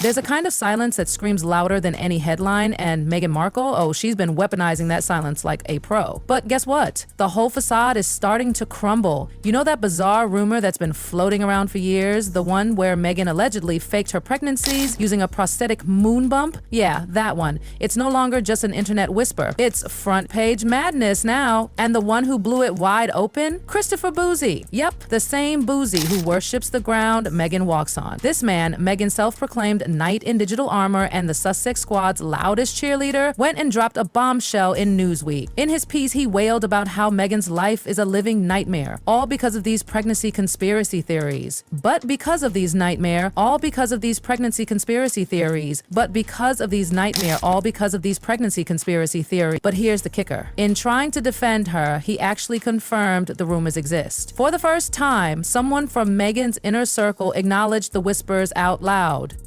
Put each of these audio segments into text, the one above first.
There's a kind of silence that screams louder than any headline, and Meghan Markle, oh, she's been weaponizing that silence like a pro. But guess what? The whole facade is starting to crumble. You know that bizarre rumor that's been floating around for years? The one where Meghan allegedly faked her pregnancies using a prosthetic moon bump? Yeah, that one. It's no longer just an internet whisper. It's front page madness now. And the one who blew it wide open? Christopher Boozy. Yep, the same Boozy who worships the ground Meghan walks on. This man, Meghan's self-proclaimed knight in digital armor and the Sussex Squad's loudest cheerleader, went and dropped a bombshell in Newsweek. In his piece, he wailed about how Meghan's life is a living nightmare, all because of these pregnancy conspiracy theories. But because of these nightmare, all because of these pregnancy conspiracy theories. But because of these nightmare, all because of these pregnancy conspiracy theories. But here's the kicker. In trying to defend her, he actually confirmed the rumors exist. For the first time, someone from Meghan's inner circle acknowledged the whispers out loud.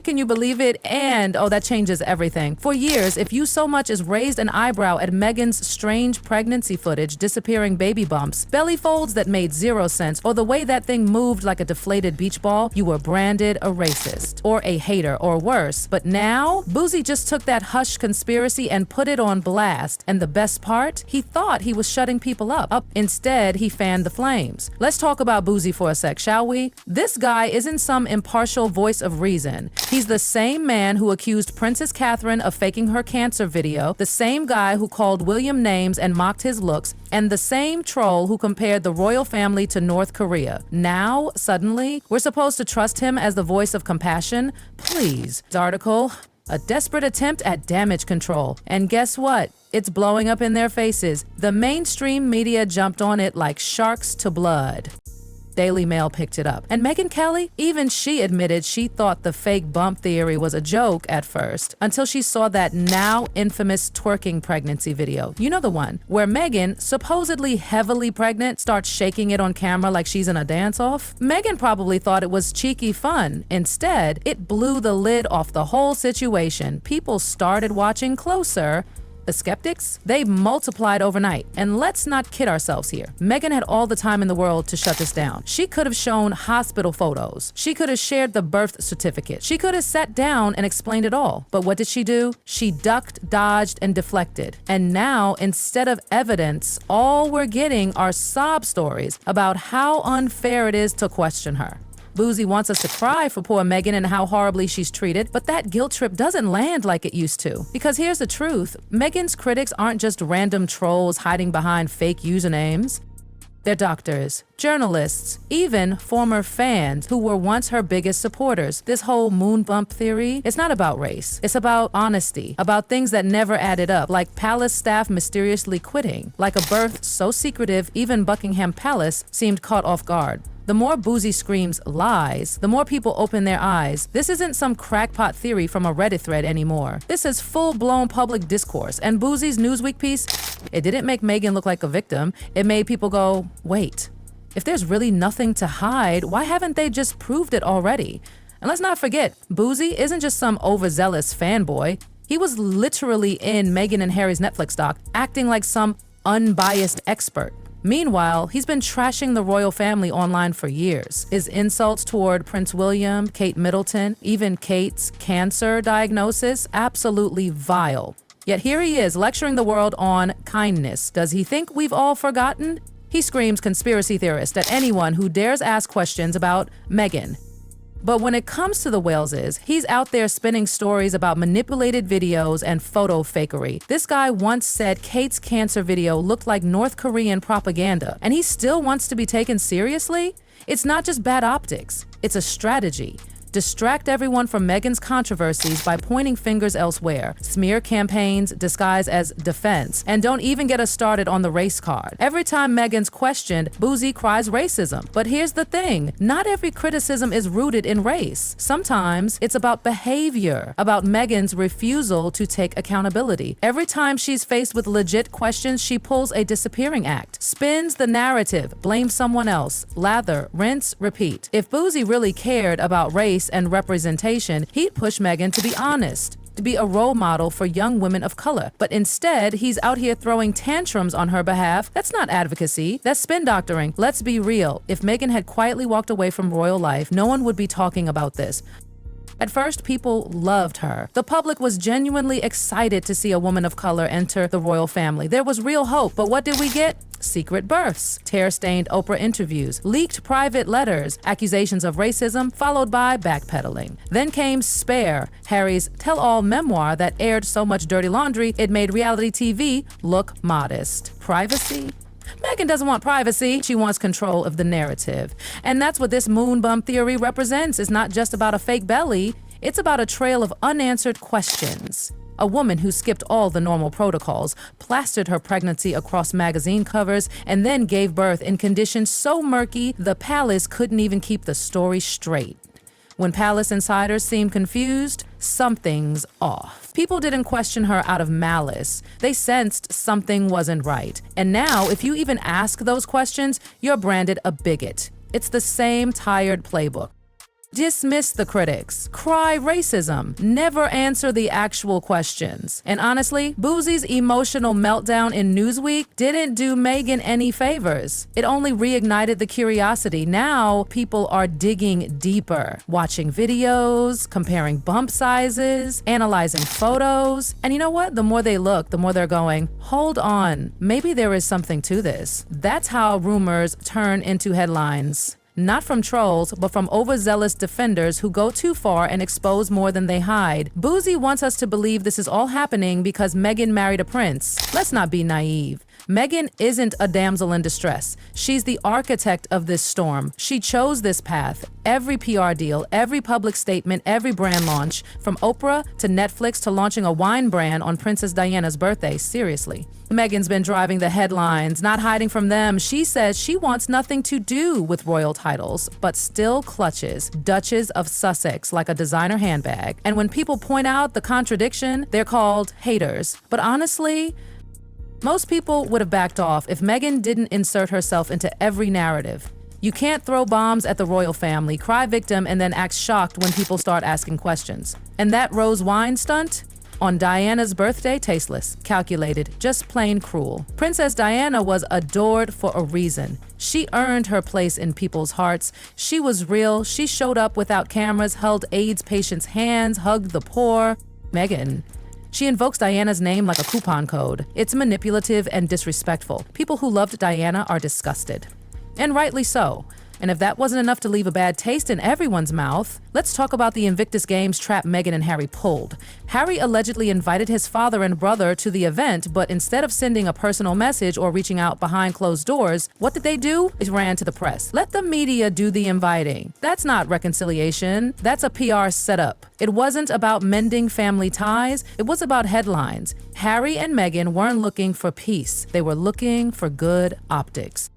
Can you believe it? And, oh, that changes everything. For years, if you so much as raised an eyebrow at Meghan's strange pregnancy footage, disappearing baby bumps, belly folds that made zero sense, or the way that thing moved like a deflated beach ball, you were branded a racist, or a hater, or worse. But now, Boozy just took that hush conspiracy and put it on blast. And the best part? He thought he was shutting people up. Instead, he fanned the flames. Let's talk about Boozy for a sec, shall we? This guy isn't some impartial voice of reason. He's the same man who accused Princess Catherine of faking her cancer video, the same guy who called William names and mocked his looks, and the same troll who compared the royal family to North Korea. Now, suddenly, we're supposed to trust him as the voice of compassion? Please. This article, a desperate attempt at damage control. And guess what? It's blowing up in their faces. The mainstream media jumped on it like sharks to blood. Daily Mail picked it up. And Megyn Kelly, even she admitted she thought the fake bump theory was a joke at first, until she saw that now infamous twerking pregnancy video. You know the one, where Meghan, supposedly heavily pregnant, starts shaking it on camera like she's in a dance-off? Meghan probably thought it was cheeky fun. Instead, it blew the lid off the whole situation. People started watching closer. The skeptics? They multiplied overnight. And let's not kid ourselves here. Meghan had all the time in the world to shut this down. She could have shown hospital photos. She could have shared the birth certificate. She could have sat down and explained it all. But what did she do? She ducked, dodged, and deflected. And now, instead of evidence, all we're getting are sob stories about how unfair it is to question her. Boozy wants us to cry for poor Meghan and how horribly she's treated, but that guilt trip doesn't land like it used to. Because here's the truth, Meghan's critics aren't just random trolls hiding behind fake usernames. They're doctors, journalists, even former fans who were once her biggest supporters. This whole moon bump theory, it's not about race. It's about honesty, about things that never added up, like palace staff mysteriously quitting, like a birth so secretive even Buckingham Palace seemed caught off guard. The more Boozy screams lies, the more people open their eyes. This isn't some crackpot theory from a Reddit thread anymore. This is full-blown public discourse. And Boozy's Newsweek piece, it didn't make Meghan look like a victim. It made people go, wait, if there's really nothing to hide, why haven't they just proved it already? And let's not forget, Boozy isn't just some overzealous fanboy. He was literally in Meghan and Harry's Netflix doc, acting like some unbiased expert. Meanwhile, he's been trashing the royal family online for years. His insults toward Prince William, Kate Middleton, even Kate's cancer diagnosis, absolutely vile. Yet here he is lecturing the world on kindness. Does he think we've all forgotten? He screams conspiracy theorist at anyone who dares ask questions about Meghan. But when it comes to the Waleses, he's out there spinning stories about manipulated videos and photo fakery. This guy once said Kate's cancer video looked like North Korean propaganda, and he still wants to be taken seriously? It's not just bad optics, it's a strategy. Distract everyone from Meghan's controversies by pointing fingers elsewhere, smear campaigns disguised as defense, and don't even get us started on the race card. Every time Meghan's questioned, Boozy cries racism. But here's the thing, not every criticism is rooted in race. Sometimes it's about behavior, about Meghan's refusal to take accountability. Every time she's faced with legit questions, she pulls a disappearing act, spins the narrative, blames someone else, lather, rinse, repeat. If Boozy really cared about race and representation, he'd push Meghan to be honest, to be a role model for young women of color. But instead, he's out here throwing tantrums on her behalf. That's not advocacy, that's spin doctoring. Let's be real. If Meghan had quietly walked away from royal life, no one would be talking about this. At first, people loved her. The public was genuinely excited to see a woman of color enter the royal family. There was real hope, but what did we get? Secret births, tear-stained Oprah interviews, leaked private letters, accusations of racism, followed by backpedaling. Then came Spare, Harry's tell-all memoir that aired so much dirty laundry it made reality TV look modest. Privacy? Meghan doesn't want privacy. She wants control of the narrative. And that's what this moon bump theory represents. It's not just about a fake belly. It's about a trail of unanswered questions. A woman who skipped all the normal protocols, plastered her pregnancy across magazine covers, and then gave birth in conditions so murky the palace couldn't even keep the story straight. When palace insiders seemed confused, something's off. People didn't question her out of malice. They sensed something wasn't right. And now, if you even ask those questions, you're branded a bigot. It's the same tired playbook. Dismiss the critics, cry racism, never answer the actual questions. And honestly, Boozy's emotional meltdown in Newsweek didn't do Meghan any favors. It only reignited the curiosity. Now people are digging deeper, watching videos, comparing bump sizes, analyzing photos. And you know what? The more they look, the more they're going, hold on, maybe there is something to this. That's how rumors turn into headlines. Not from trolls, but from overzealous defenders who go too far and expose more than they hide. Boozy wants us to believe this is all happening because Meghan married a prince. Let's not be naive. Meghan isn't a damsel in distress. She's the architect of this storm. She chose this path. Every PR deal, every public statement, every brand launch, from Oprah to Netflix to launching a wine brand on Princess Diana's birthday, seriously. Meghan's been driving the headlines, not hiding from them. She says she wants nothing to do with royal titles, but still clutches Duchess of Sussex like a designer handbag. And when people point out the contradiction, they're called haters. But honestly, most people would have backed off if Meghan didn't insert herself into every narrative. You can't throw bombs at the royal family, cry victim, and then act shocked when people start asking questions. And that rose wine stunt? On Diana's birthday, tasteless, calculated, just plain cruel. Princess Diana was adored for a reason. She earned her place in people's hearts. She was real. She showed up without cameras, held AIDS patients' hands, hugged the poor. Meghan, she invokes Diana's name like a coupon code. It's manipulative and disrespectful. People who loved Diana are disgusted. And rightly so. And if that wasn't enough to leave a bad taste in everyone's mouth, let's talk about the Invictus Games trap Meghan and Harry pulled. Harry allegedly invited his father and brother to the event, but instead of sending a personal message or reaching out behind closed doors, what did they do? They ran to the press. Let the media do the inviting. That's not reconciliation. That's a PR setup. It wasn't about mending family ties. It was about headlines. Harry and Meghan weren't looking for peace. They were looking for good optics.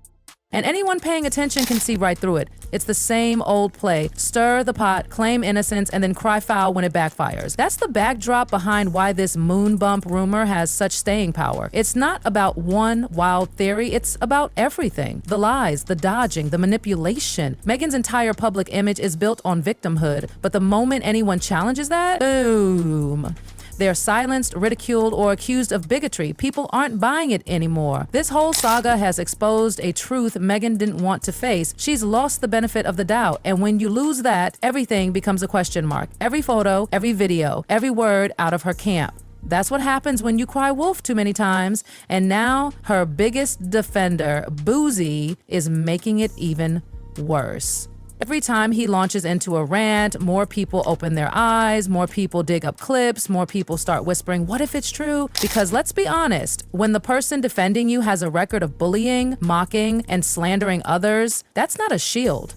And anyone paying attention can see right through it. It's the same old play. Stir the pot, claim innocence, and then cry foul when it backfires. That's the backdrop behind why this moon bump rumor has such staying power. It's not about one wild theory, it's about everything. The lies, the dodging, the manipulation. Meghan's entire public image is built on victimhood, but the moment anyone challenges that, boom. They're silenced, ridiculed, or accused of bigotry. People aren't buying it anymore. This whole saga has exposed a truth Meghan didn't want to face. She's lost the benefit of the doubt. And when you lose that, everything becomes a question mark. Every photo, every video, every word out of her camp. That's what happens when you cry wolf too many times. And now her biggest defender, Boozy, is making it even worse. Every time he launches into a rant, more people open their eyes, more people dig up clips, more people start whispering, what if it's true? Because let's be honest, when the person defending you has a record of bullying, mocking, and slandering others, that's not a shield.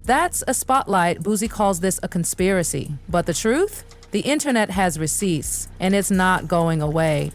That's a spotlight. Boozy calls this a conspiracy. But the truth? The internet has receipts, and it's not going away.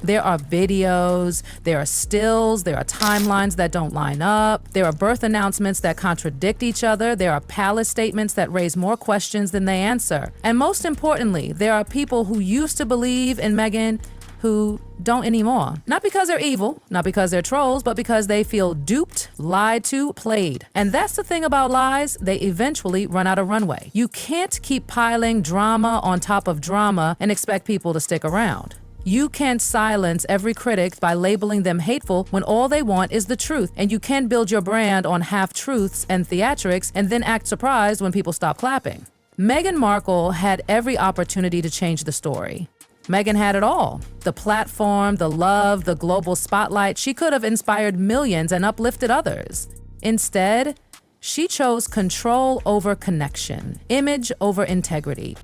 There are videos, there are stills, there are timelines that don't line up, there are birth announcements that contradict each other, there are palace statements that raise more questions than they answer. And most importantly, there are people who used to believe in Meghan who don't anymore. Not because they're evil, not because they're trolls, but because they feel duped, lied to, played. And that's the thing about lies, they eventually run out of runway. You can't keep piling drama on top of drama and expect people to stick around. You can't silence every critic by labeling them hateful when all they want is the truth, and you can't build your brand on half-truths and theatrics and then act surprised when people stop clapping. Meghan Markle had every opportunity to change the story. Meghan had it all. The platform, the love, the global spotlight. She could have inspired millions and uplifted others. Instead, she chose control over connection, image over integrity,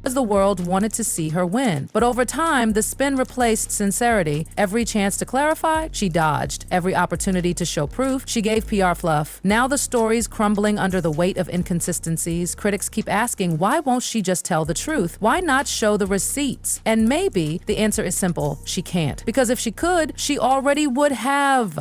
as the world wanted to see her win. But over time, the spin replaced sincerity. Every chance to clarify, she dodged. Every opportunity to show proof, she gave PR fluff. Now the story's crumbling under the weight of inconsistencies. Critics keep asking, why won't she just tell the truth? Why not show the receipts? And maybe the answer is simple: she can't. Because if she could, she already would have.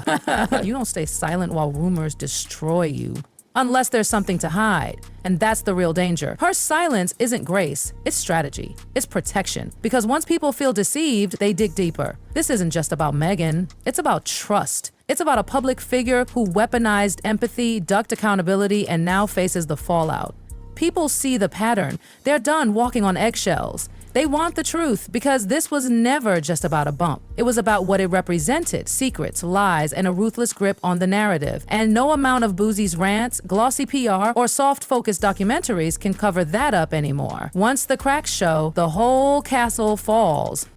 You don't stay silent while rumors destroy you. Unless there's something to hide. And that's the real danger. Her silence isn't grace, it's strategy, it's protection. Because once people feel deceived, they dig deeper. This isn't just about Meghan, it's about trust. It's about a public figure who weaponized empathy, ducked accountability, and now faces the fallout. People see the pattern. They're done walking on eggshells. They want the truth because this was never just about a bump. It was about what it represented: secrets, lies, and a ruthless grip on the narrative. And no amount of Boozy's rants, glossy PR, or soft-focused documentaries can cover that up anymore. Once the cracks show, the whole castle falls.